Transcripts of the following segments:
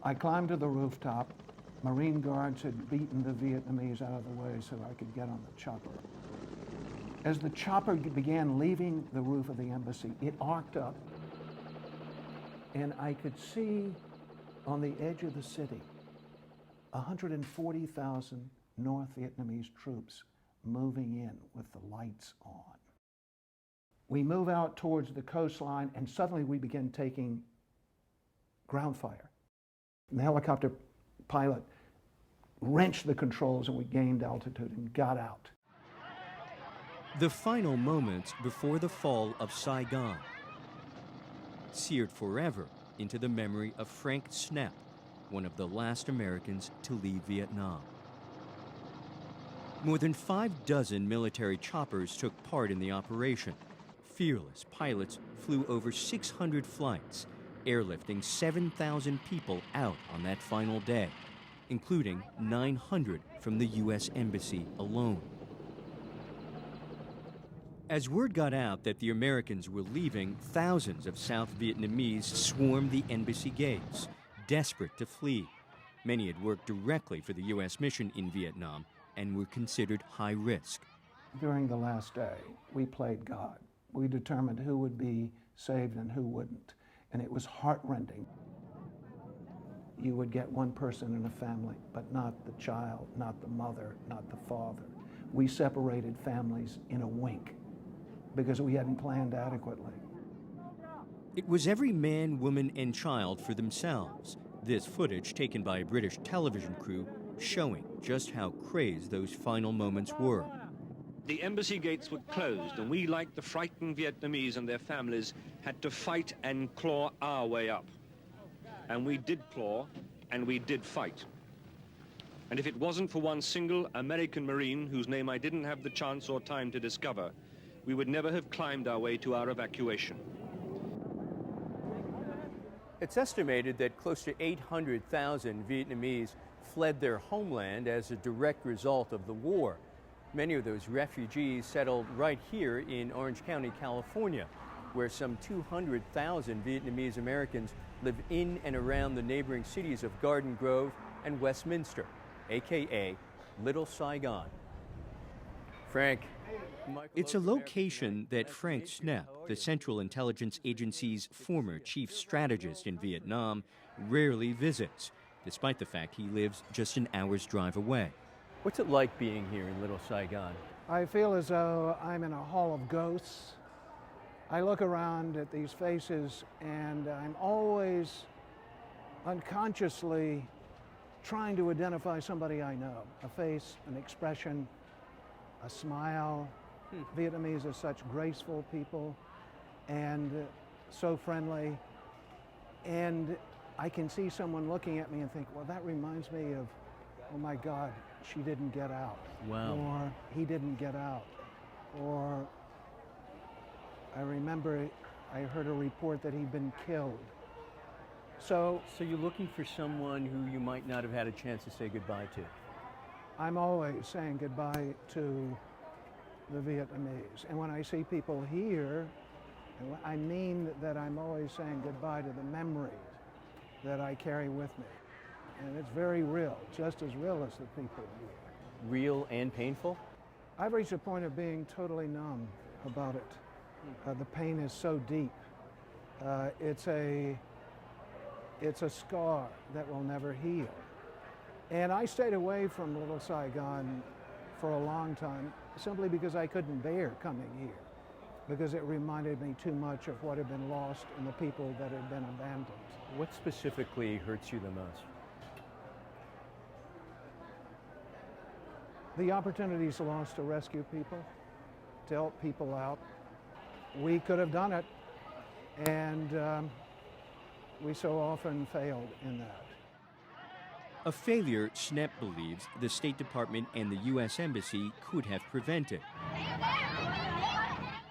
I climbed to the rooftop. Marine guards had beaten the Vietnamese out of the way so I could get on the chopper. As the chopper began leaving the roof of the embassy, it arced up, and I could see on the edge of the city 140,000 North Vietnamese troops moving in with the lights on. We move out towards the coastline, and suddenly we begin taking ground fire. The helicopter pilot wrenched the controls, and we gained altitude and got out. The final moments before the fall of Saigon, seared forever into the memory of Frank Snepp, one of the last Americans to leave Vietnam. More than 6 military choppers took part in the operation. Fearless pilots flew over 600 flights, airlifting 7,000 people out on that final day, including 900 from the U.S. Embassy alone. As word got out that the Americans were leaving, thousands of South Vietnamese swarmed the embassy gates, desperate to flee. Many had worked directly for the U.S. mission in Vietnam and were considered high risk. During the last day, we played God. We determined who would be saved and who wouldn't, and it was heartrending. You would get one person in a family, but not the child, not the mother, not the father. We separated families in a wink because we hadn't planned adequately. It was every man, woman, and child for themselves. This footage, taken by a British television crew, showing just how crazed those final moments were. The embassy gates were closed, and we, like the frightened Vietnamese and their families, had to fight and claw our way up. And we did claw, and we did fight. And if it wasn't for one single American Marine, whose name I didn't have the chance or time to discover, we would never have climbed our way to our evacuation. It's estimated that close to 800,000 Vietnamese fled their homeland as a direct result of the war. Many of those refugees settled right here in Orange County, California, where some 200,000 Vietnamese Americans live in and around the neighboring cities of Garden Grove and Westminster, aka Little Saigon. Frank. It's a location that Frank Snepp, the Central Intelligence Agency's former chief strategist in Vietnam, rarely visits, despite the fact he lives just an hour's drive away. What's it like being here in Little Saigon? I feel as though I'm in a hall of ghosts. I look around at these faces, and I'm always unconsciously trying to identify somebody I know. A face, an expression, a smile. Vietnamese are such graceful people and so friendly. And I can see someone looking at me and think, well, that reminds me of, oh my God, she didn't get out. Wow. Or he didn't get out. Or I remember I heard a report that he'd been killed. So you're looking for someone who you might not have had a chance to say goodbye to? I'm always saying goodbye to the Vietnamese. And when I see people here, I mean that I'm always saying goodbye to the memories that I carry with me. And it's very real, just as real as the people here. Real and painful? I've reached a point of being totally numb about it. The pain is so deep. It's a scar that will never heal. And I stayed away from Little Saigon for a long time, simply because I couldn't bear coming here, because it reminded me too much of what had been lost and the people that had been abandoned. What specifically hurts you the most? The opportunities lost to rescue people, to help people out. We could have done it, and we so often failed in that. A failure Snepp believes the State Department and the U.S. Embassy could have prevented.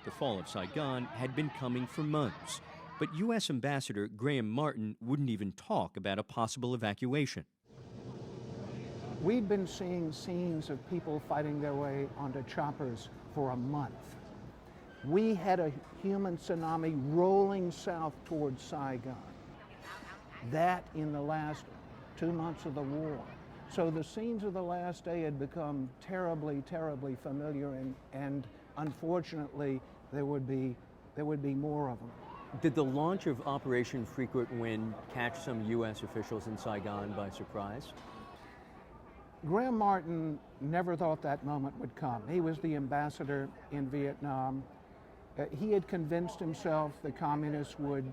The fall of Saigon had been coming for months, but U.S. Ambassador Graham Martin wouldn't even talk about a possible evacuation. We'd been seeing scenes of people fighting their way onto choppers for a month. We had a human tsunami rolling south towards Saigon. That, in the last 2 months of the war. So the scenes of the last day had become terribly, terribly familiar, and unfortunately, there would be more of them. Did the launch of Operation Frequent Wind catch some U.S. officials in Saigon by surprise? Graham Martin never thought that moment would come. He was the ambassador in Vietnam. He had convinced himself the communists would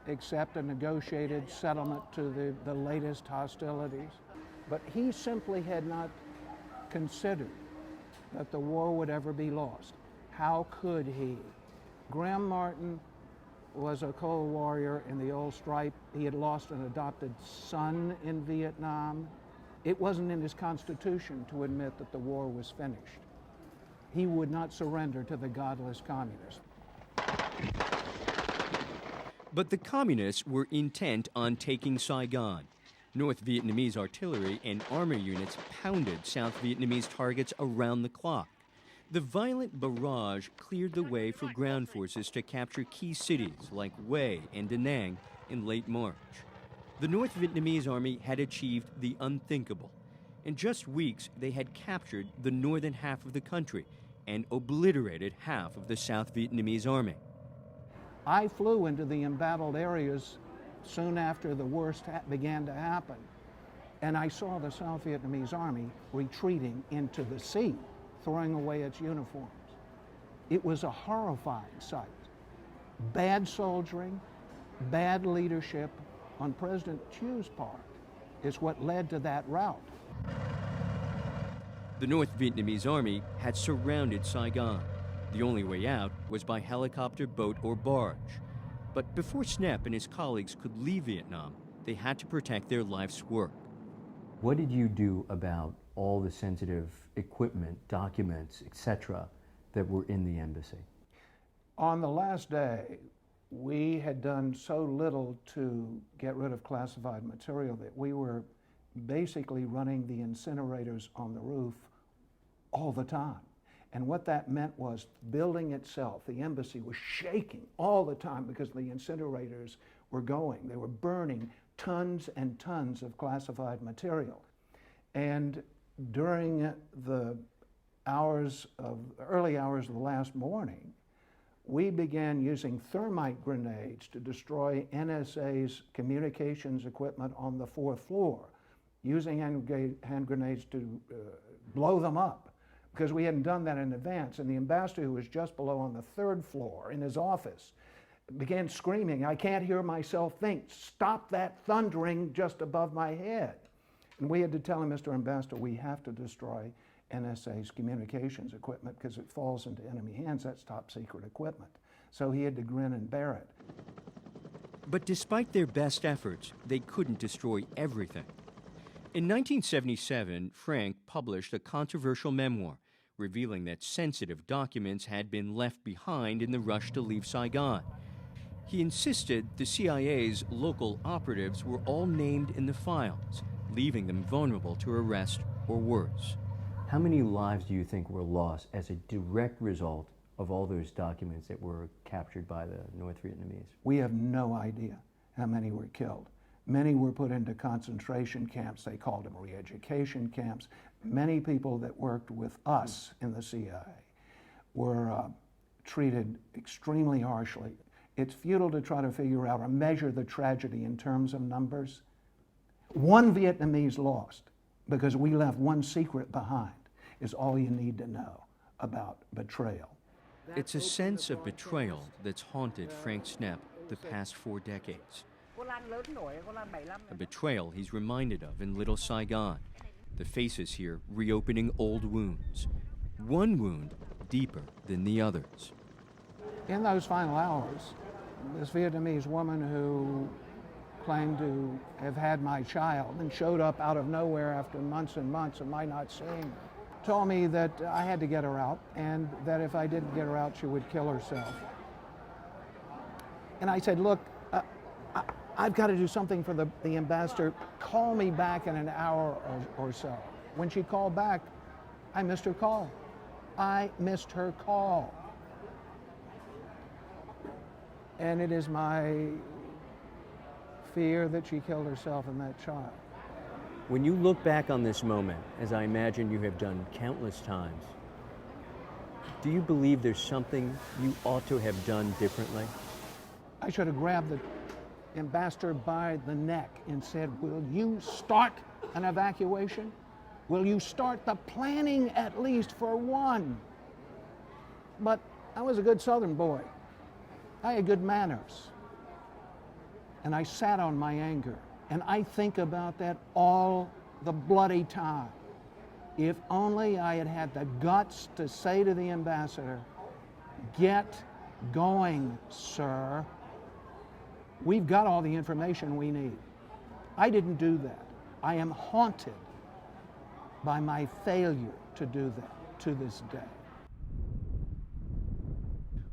accept a negotiated settlement to the latest hostilities. But he simply had not considered that the war would ever be lost. How could he? Graham Martin was a Cold Warrior in the old stripe. He had lost an adopted son in Vietnam. It wasn't in his constitution to admit that the war was finished. He would not surrender to the godless communists. But the communists were intent on taking Saigon. North Vietnamese artillery and armor units pounded South Vietnamese targets around the clock. The violent barrage cleared the way for ground forces to capture key cities like Hue and Da Nang in late March. The North Vietnamese army had achieved the unthinkable. In just weeks, they had captured the northern half of the country and obliterated half of the South Vietnamese army. I flew into the embattled areas soon after the worst began to happen, and I saw the South Vietnamese army retreating into the sea, throwing away its uniforms. It was a horrifying sight. Bad soldiering, bad leadership on President Thieu's part is what led to that rout. The North Vietnamese army had surrounded Saigon. The only way out was by helicopter, boat, or barge. But before Snepp and his colleagues could leave Vietnam, they had to protect their life's work. What did you do about all the sensitive equipment, documents, etc., that were in the embassy? On the last day, we had done so little to get rid of classified material that we were basically running the incinerators on the roof all the time. And what that meant was the building itself, the embassy, was shaking all the time because the incinerators were going. They were burning tons and tons of classified material. And during the early hours of the last morning, we began using thermite grenades to destroy NSA's communications equipment on the 4th floor, using hand grenades to blow them up, because we hadn't done that in advance. And the ambassador, who was just below on the 3rd floor in his office, began screaming, "I can't hear myself think. Stop that thundering just above my head." And we had to tell him, "Mr. Ambassador, we have to destroy NSA's communications equipment because it falls into enemy hands. That's top secret equipment." So he had to grin and bear it. But despite their best efforts, they couldn't destroy everything. In 1977, Frank published a controversial memoir revealing that sensitive documents had been left behind in the rush to leave Saigon. He insisted the CIA's local operatives were all named in the files, leaving them vulnerable to arrest or worse. How many lives do you think were lost as a direct result of all those documents that were captured by the North Vietnamese? We have no idea how many were killed. Many were put into concentration camps. They called them re-education camps. Many people that worked with us in the CIA were treated extremely harshly. It's futile to try to figure out or measure the tragedy in terms of numbers. One Vietnamese lost because we left one secret behind is all you need to know about betrayal. It's a sense of betrayal that's haunted Frank Snepp the past 4 decades. A betrayal he's reminded of in Little Saigon. The faces here reopening old wounds. One wound deeper than the others. In those final hours, this Vietnamese woman who claimed to have had my child and showed up out of nowhere after months and months of my not seeing her, told me that I had to get her out and that if I didn't get her out, she would kill herself. And I said, "Look, I've got to do something for the ambassador. Call me back in an hour or so." When she called back, I missed her call. I missed her call. And it is my fear that she killed herself and that child. When you look back on this moment, as I imagine you have done countless times, do you believe there's something you ought to have done differently? I should have grabbed the ambassador by the neck and said, will you start an evacuation? Will you start the planning at least for one? But I was a good Southern boy. I had good manners. And I sat on my anger. And I think about that all the bloody time. If only I had had the guts to say to the ambassador, get going, sir. We've got all the information we need. I didn't do that. I am haunted by my failure to do that to this day.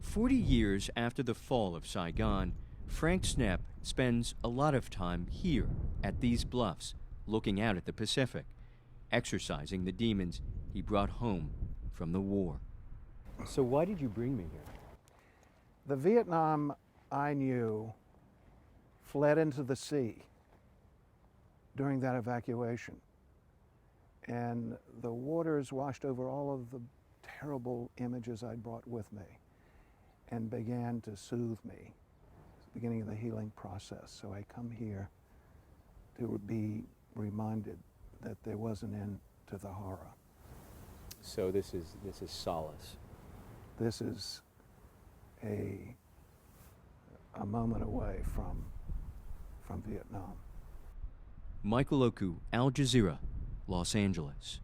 40 years after the fall of Saigon, Frank Snepp spends a lot of time here at these bluffs, looking out at the Pacific, exorcising the demons he brought home from the war. So why did you bring me here? The Vietnam I knew fled into the sea during that evacuation. And the waters washed over all of the terrible images I'd brought with me and began to soothe me. It's the beginning of the healing process. So I come here to be reminded that there was an end to the horror. So this is solace. This is a moment away from Vietnam. Michael Oku, Al Jazeera, Los Angeles.